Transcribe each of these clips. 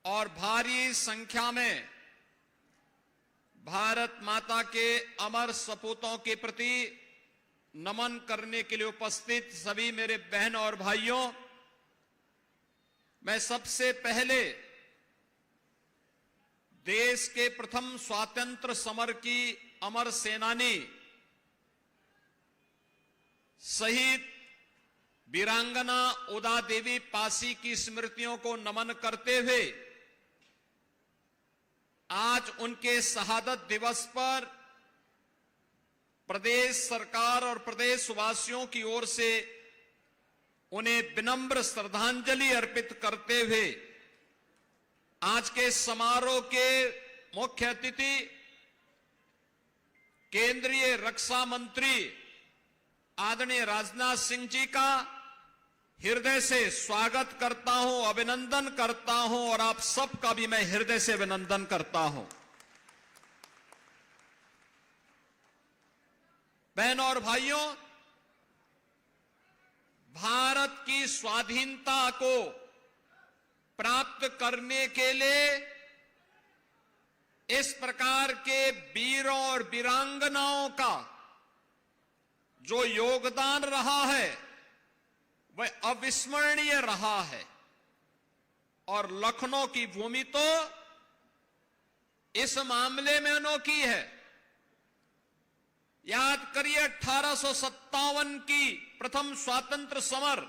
और भारी संख्या में भारत माता के अमर सपूतों के प्रति नमन करने के लिए उपस्थित सभी मेरे बहन और भाइयों, मैं सबसे पहले देश के प्रथम स्वातंत्र्य समर की अमर सेनानी शहीद वीरांगना उदा देवी पासी की स्मृतियों को नमन करते हुए आज उनके शहादत दिवस पर प्रदेश सरकार और प्रदेशवासियों की ओर से उन्हें विनम्र श्रद्धांजलि अर्पित करते हुए आज के समारोह के मुख्य अतिथि केंद्रीय रक्षा मंत्री आदरणीय राजनाथ सिंह जी का हृदय से स्वागत करता हूं, अभिनंदन करता हूं और आप सबका भी मैं हृदय से अभिनंदन करता हूं। बहनों और भाइयों, भारत की स्वाधीनता को प्राप्त करने के लिए इस प्रकार के वीरों और वीरांगनाओं का जो योगदान रहा है वह अविस्मरणीय रहा है। और लखनऊ की भूमि तो इस मामले में अनोखी है। याद करिए 1857 की प्रथम स्वतंत्र समर,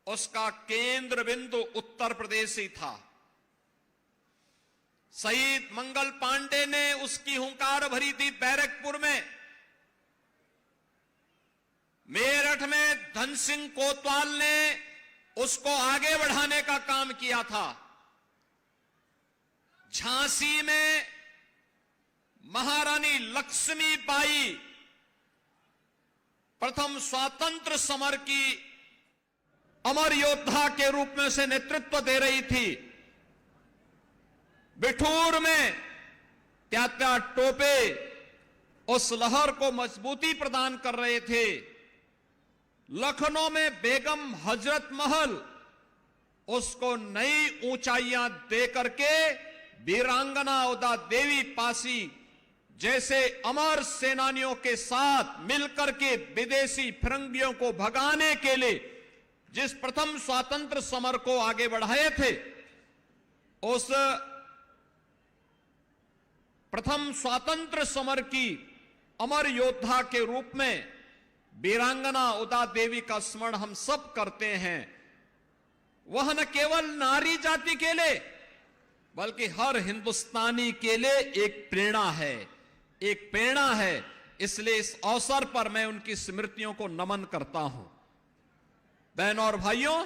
उसका केंद्र बिंदु उत्तर प्रदेश ही था। शहीद मंगल पांडे ने उसकी हुंकार भरी थी बैरकपुर में। मेरठ में धन सिंह कोतवाल ने उसको आगे बढ़ाने का काम किया था। झांसी में महारानी लक्ष्मीबाई प्रथम स्वतंत्र समर की अमर योद्धा के रूप में उसे नेतृत्व दे रही थी। बिठूर में त्यात्या टोपे उस लहर को मजबूती प्रदान कर रहे थे। लखनऊ में बेगम हजरत महल उसको नई ऊंचाइयां देकर के वीरांगना उदा देवी पासी जैसे अमर सेनानियों के साथ मिलकर के विदेशी फिरंगियों को भगाने के लिए जिस प्रथम स्वातंत्र्य समर को आगे बढ़ाए थे, उस प्रथम स्वातंत्र्य समर की अमर योद्धा के रूप में वीरांगना उदा देवी का स्मरण हम सब करते हैं। वह न केवल नारी जाति के लिए बल्कि हर हिंदुस्तानी के लिए एक प्रेरणा है, एक प्रेरणा है। इसलिए इस अवसर पर मैं उनकी स्मृतियों को नमन करता हूं। बहनों और भाइयों,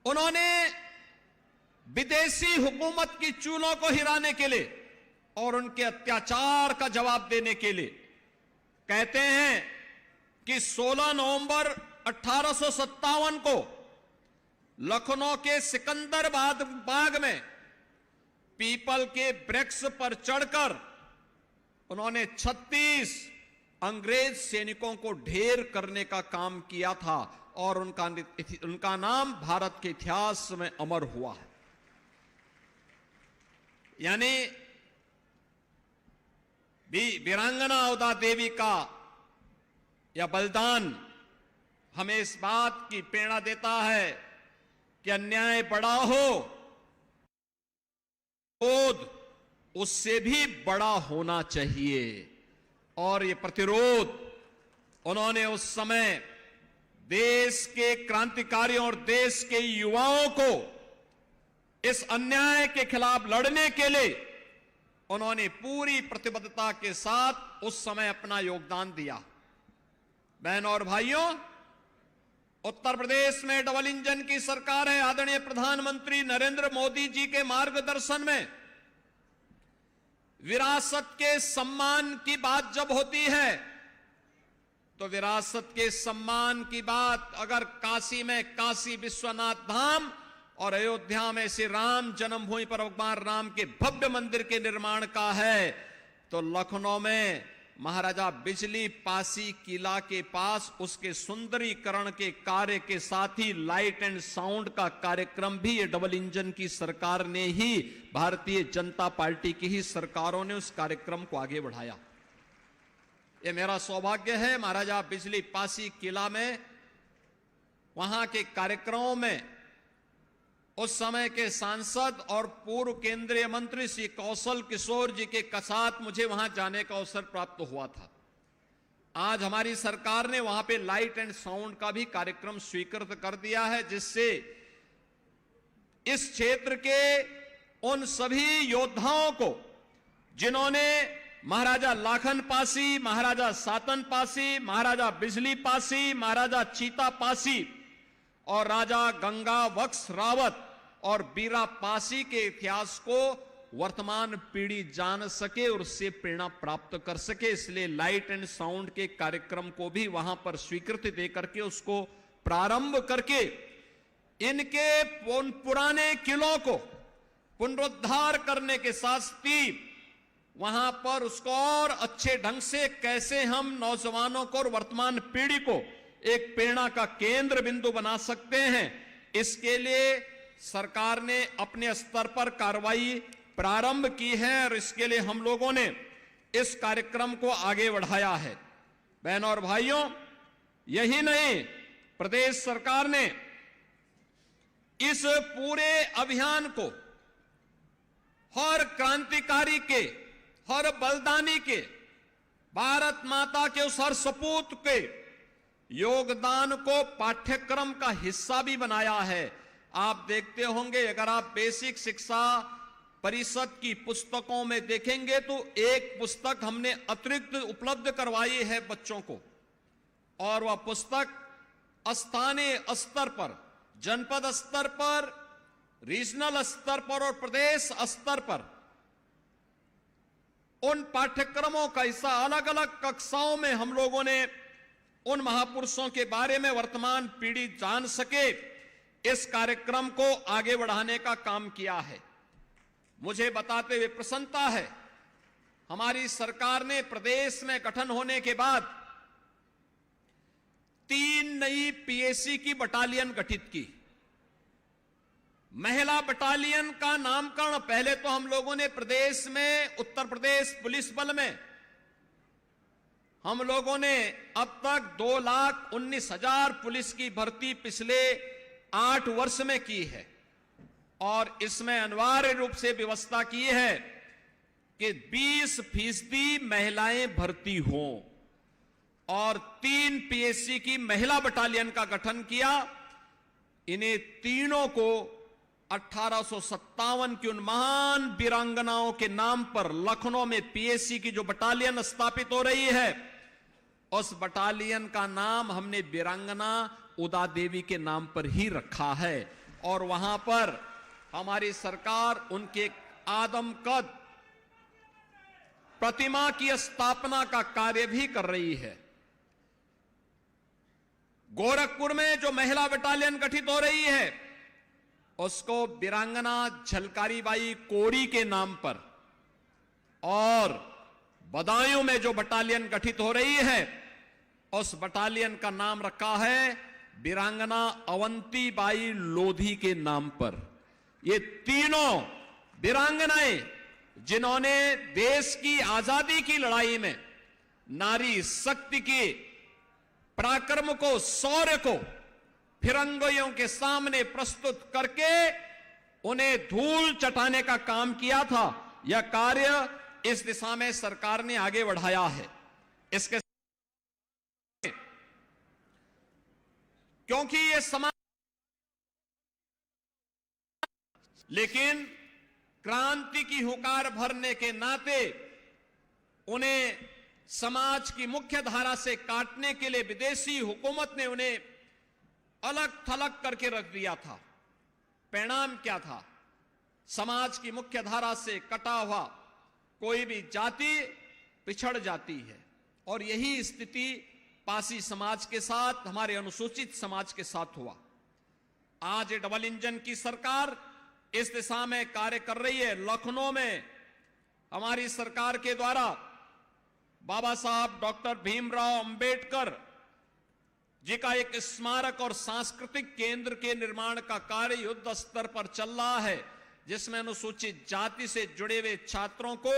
उन्होंने विदेशी हुकूमत की चूलों को हिलाने के लिए और उनके अत्याचार का जवाब देने के लिए कहते हैं कि 16 नवंबर 1857 को लखनऊ के सिकंदराबाद बाग में पीपल के वृक्ष पर चढ़कर उन्होंने 36 अंग्रेज सैनिकों को ढेर करने का काम किया था और उनका नाम भारत के इतिहास में अमर हुआ है। यानी वीरांगना उदा देवी का यह बलिदान हमें इस बात की प्रेरणा देता है कि अन्याय बड़ा हो, क्रोध उससे भी बड़ा होना चाहिए। और ये प्रतिरोध उन्होंने उस समय देश के क्रांतिकारियों और देश के युवाओं को इस अन्याय के खिलाफ लड़ने के लिए उन्होंने पूरी प्रतिबद्धता के साथ उस समय अपना योगदान दिया। बहनों और भाइयों, उत्तर प्रदेश में डबल इंजन की सरकार है। आदरणीय प्रधानमंत्री नरेंद्र मोदी जी के मार्गदर्शन में विरासत के सम्मान की बात जब होती है तो विरासत के सम्मान की बात अगर काशी में काशी विश्वनाथ धाम और अयोध्या में श्री राम जन्मभूमि पर भगवान राम के भव्य मंदिर के निर्माण का है, तो लखनऊ में महाराजा बिजली पासी किला के पास उसके सुंदरीकरण के कार्य के साथ ही लाइट एंड साउंड का कार्यक्रम भी ये डबल इंजन की सरकार ने ही, भारतीय जनता पार्टी की ही सरकारों ने उस कार्यक्रम को आगे बढ़ाया। ये मेरा सौभाग्य है महाराजा बिजली पासी किला में वहां के कार्यक्रमों में उस समय के सांसद और पूर्व केंद्रीय मंत्री श्री कौशल किशोर जी के साथ मुझे वहां जाने का अवसर प्राप्त हुआ था। आज हमारी सरकार ने वहां पे लाइट एंड साउंड का भी कार्यक्रम स्वीकृत कर दिया है, जिससे इस क्षेत्र के उन सभी योद्धाओं को जिन्होंने महाराजा लाखन पासी, महाराजा सातन पासी, महाराजा बिजली पासी, महाराजा चीता पासी और राजा गंगा वक्स रावत और बीरा पासी के इतिहास को वर्तमान पीढ़ी जान सके और उससे प्रेरणा प्राप्त कर सके, इसलिए लाइट एंड साउंड के कार्यक्रम को भी वहां पर स्वीकृति देकर के उसको प्रारंभ करके इनके पुराने किलों को पुनरुद्धार करने के साथ ही वहां पर उसको और अच्छे ढंग से कैसे हम नौजवानों को और वर्तमान पीढ़ी को एक प्रेरणा का केंद्र बिंदु बना सकते हैं, इसके लिए सरकार ने अपने स्तर पर कार्रवाई प्रारंभ की है और इसके लिए हम लोगों ने इस कार्यक्रम को आगे बढ़ाया है। बहनों और भाइयों, यही नहीं, प्रदेश सरकार ने इस पूरे अभियान को हर क्रांतिकारी के, हर बलिदानी के, भारत माता के उस हर सपूत के योगदान को पाठ्यक्रम का हिस्सा भी बनाया है। आप देखते होंगे, अगर आप बेसिक शिक्षा परिषद की पुस्तकों में देखेंगे तो एक पुस्तक हमने अतिरिक्त उपलब्ध करवाई है बच्चों को, और वह पुस्तक स्थानीय स्तर पर, जनपद स्तर पर, रीजनल स्तर पर और प्रदेश स्तर पर उन पाठ्यक्रमों का हिस्सा अलग अलग कक्षाओं में हम लोगों ने उन महापुरुषों के बारे में वर्तमान पीढ़ी जान सके, इस कार्यक्रम को आगे बढ़ाने का काम किया है। मुझे बताते हुए प्रसन्नता है, हमारी सरकार ने प्रदेश में गठन होने के बाद 3 नई पीएसी की बटालियन गठित की। महिला बटालियन का नामकरण पहले तो हम लोगों ने प्रदेश में, उत्तर प्रदेश पुलिस बल में हम लोगों ने अब तक 2,19,000 पुलिस की भर्ती पिछले 8 वर्ष में की है, और इसमें अनिवार्य रूप से व्यवस्था की है कि 20% महिलाएं भर्ती हों, और 3 पीएससी की महिला बटालियन का गठन किया। इन्हें तीनों को 1857 की उन महान वीरांगनाओं के नाम पर लखनऊ में पीएससी की जो बटालियन स्थापित हो रही है, उस बटालियन का नाम हमने वीरांगना उदा देवी के नाम पर ही रखा है, और वहां पर हमारी सरकार उनके आदमकद प्रतिमा की स्थापना का कार्य भी कर रही है। गोरखपुर में जो महिला बटालियन गठित हो रही है, उसको वीरांगना झलकारी बाई कोड़ी के नाम पर, और बदायूं में जो बटालियन गठित हो रही है, उस बटालियन का नाम रखा है वीरांगना अवंती बाई लोधी के नाम पर। ये तीनों वीरांगनाएं जिन्होंने देश की आजादी की लड़ाई में नारी शक्ति के पराक्रम को, शौर्य को फिरंगियों के सामने प्रस्तुत करके उन्हें धूल चटाने का काम किया था, यह कार्य इस दिशा में सरकार ने आगे बढ़ाया है। इसके क्योंकि ये समाज, लेकिन क्रांति की हुंकार भरने के नाते उन्हें समाज की मुख्य धारा से काटने के लिए विदेशी हुकूमत ने उन्हें अलग थलग करके रख दिया था। परिणाम क्या था? समाज की मुख्य धारा से कटा हुआ कोई भी जाति पिछड़ जाती है, और यही स्थिति पासी समाज के साथ, हमारे अनुसूचित समाज के साथ हुआ। आज ये डबल इंजन की सरकार इस दिशा में कार्य कर रही है। लखनऊ में हमारी सरकार के द्वारा बाबा साहब डॉक्टर भीमराव अंबेडकर जी का एक स्मारक और सांस्कृतिक केंद्र के निर्माण का कार्य युद्ध स्तर पर चल रहा है, जिसमें अनुसूचित जाति से जुड़े हुए छात्रों को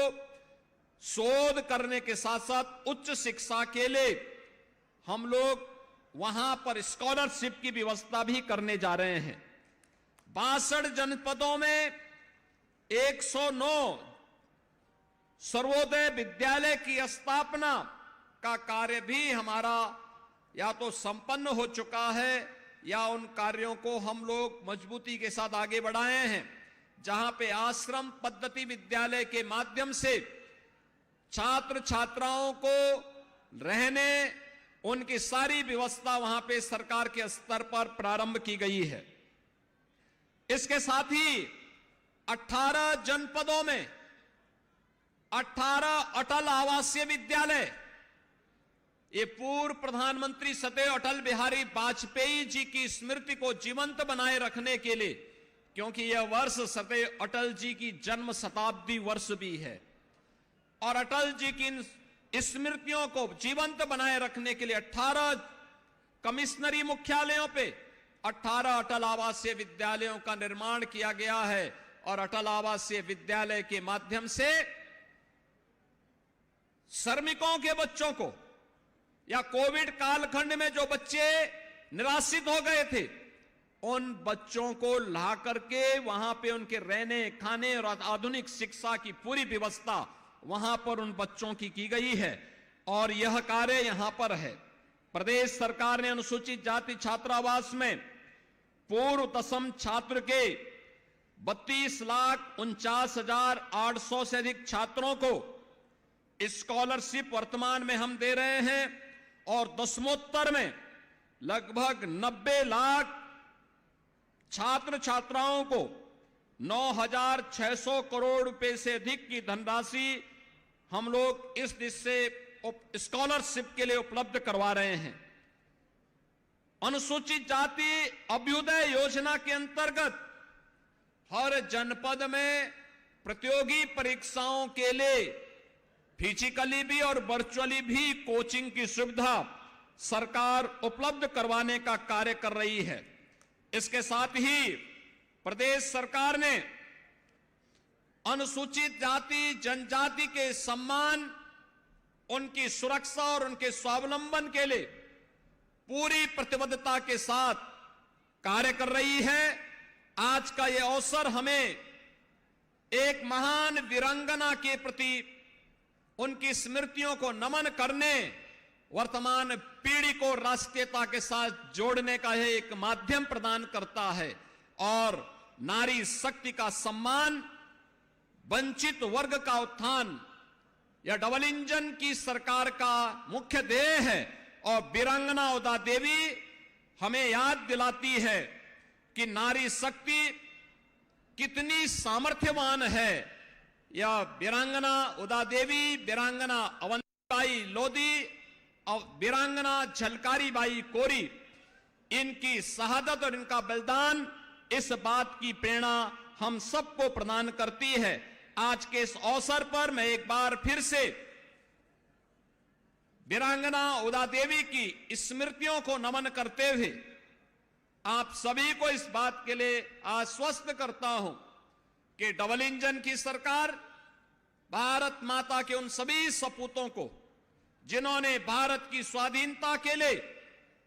शोध करने के साथ साथ उच्च शिक्षा के लिए हम लोग वहां पर स्कॉलरशिप की व्यवस्था भी करने जा रहे हैं। 62 जनपदों में 109 सर्वोदय विद्यालय की स्थापना का कार्य भी हमारा या तो संपन्न हो चुका है या उन कार्यों को हम लोग मजबूती के साथ आगे बढ़ाए हैं, जहां पे आश्रम पद्धति विद्यालय के माध्यम से छात्र छात्राओं को रहने उनकी सारी व्यवस्था वहां पे सरकार के स्तर पर प्रारंभ की गई है। इसके साथ ही 18 जनपदों में 18 अटल आवासीय विद्यालय, ये पूर्व प्रधानमंत्री सदैव अटल बिहारी वाजपेयी जी की स्मृति को जीवंत बनाए रखने के लिए, क्योंकि यह वर्ष सदैव अटल जी की जन्म शताब्दी वर्ष भी है और अटल जी की स्मृतियों को जीवंत बनाए रखने के लिए 18 कमिश्नरी मुख्यालयों पे 18 अटल आवासीय विद्यालयों का निर्माण किया गया है और अटल आवासीय विद्यालय के माध्यम से श्रमिकों के बच्चों को या कोविड कालखंड में जो बच्चे निराश्रित हो गए थे, उन बच्चों को ला करके वहां पे उनके रहने खाने और आधुनिक शिक्षा की पूरी व्यवस्था वहां पर उन बच्चों की गई है और यह कार्य यहां पर है। प्रदेश सरकार ने अनुसूचित जाति छात्रावास में पूर्व दशम छात्र के 32,49,800 से अधिक छात्रों को स्कॉलरशिप वर्तमान में हम दे रहे हैं और दशमोत्तर में लगभग 90 लाख छात्र छात्राओं को 9,600 करोड़ रुपए से अधिक की धनराशि हम लोग इस दिशा से स्कॉलरशिप के लिए उपलब्ध करवा रहे हैं। अनुसूचित जाति अभ्युदय योजना के अंतर्गत हर जनपद में प्रतियोगी परीक्षाओं के लिए फिजिकली भी और वर्चुअली भी कोचिंग की सुविधा सरकार उपलब्ध करवाने का कार्य कर रही है। इसके साथ ही प्रदेश सरकार ने अनुसूचित जाति जनजाति के सम्मान, उनकी सुरक्षा और उनके स्वावलंबन के लिए पूरी प्रतिबद्धता के साथ कार्य कर रही है। आज का यह अवसर हमें एक महान वीरांगना के प्रति उनकी स्मृतियों को नमन करने, वर्तमान पीढ़ी को राष्ट्रीयता के साथ जोड़ने का यह एक माध्यम प्रदान करता है और नारी शक्ति का सम्मान, वंचित वर्ग का उत्थान यह डबल इंजन की सरकार का मुख्य ध्येय है। और वीरांगना उदा देवी हमें याद दिलाती है कि नारी शक्ति कितनी सामर्थ्यवान है। यह वीरांगना उदा देवी, वीरांगना अवंतीबाई लोधी और वीरांगना झलकारी बाई कोरी, इनकी शहादत और इनका बलिदान इस बात की प्रेरणा हम सबको प्रदान करती है। आज के इस अवसर पर मैं एक बार फिर से वीरांगना उदा देवी की स्मृतियों को नमन करते हुए आप सभी को इस बात के लिए आश्वस्त करता हूं कि डबल इंजन की सरकार भारत माता के उन सभी सपूतों को जिन्होंने भारत की स्वाधीनता के लिए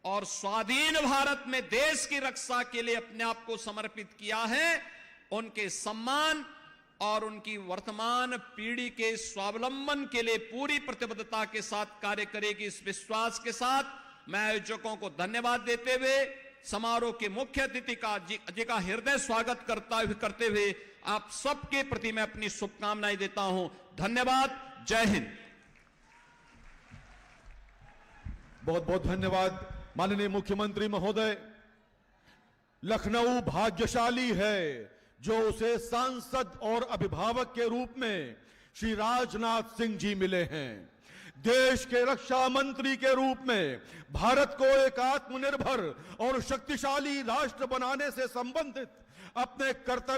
और स्वाधीन भारत में देश की रक्षा के लिए अपने आप को समर्पित किया है, उनके सम्मान और उनकी वर्तमान पीढ़ी के स्वावलंबन के लिए पूरी प्रतिबद्धता के साथ कार्य करेगी। इस विश्वास के साथ मैं आयोजकों को धन्यवाद देते हुए समारोह के मुख्य अतिथि का हृदय स्वागत करते हुए आप सबके प्रति मैं अपनी शुभकामनाएं देता हूं। धन्यवाद। जय हिंद। बहुत बहुत धन्यवाद माननीय मुख्यमंत्री महोदय। लखनऊ भाग्यशाली है जो उसे सांसद और अभिभावक के रूप में श्री राजनाथ सिंह जी मिले हैं। देश के रक्षा मंत्री के रूप में भारत को एक आत्मनिर्भर और शक्तिशाली राष्ट्र बनाने से संबंधित अपने कर्तव्य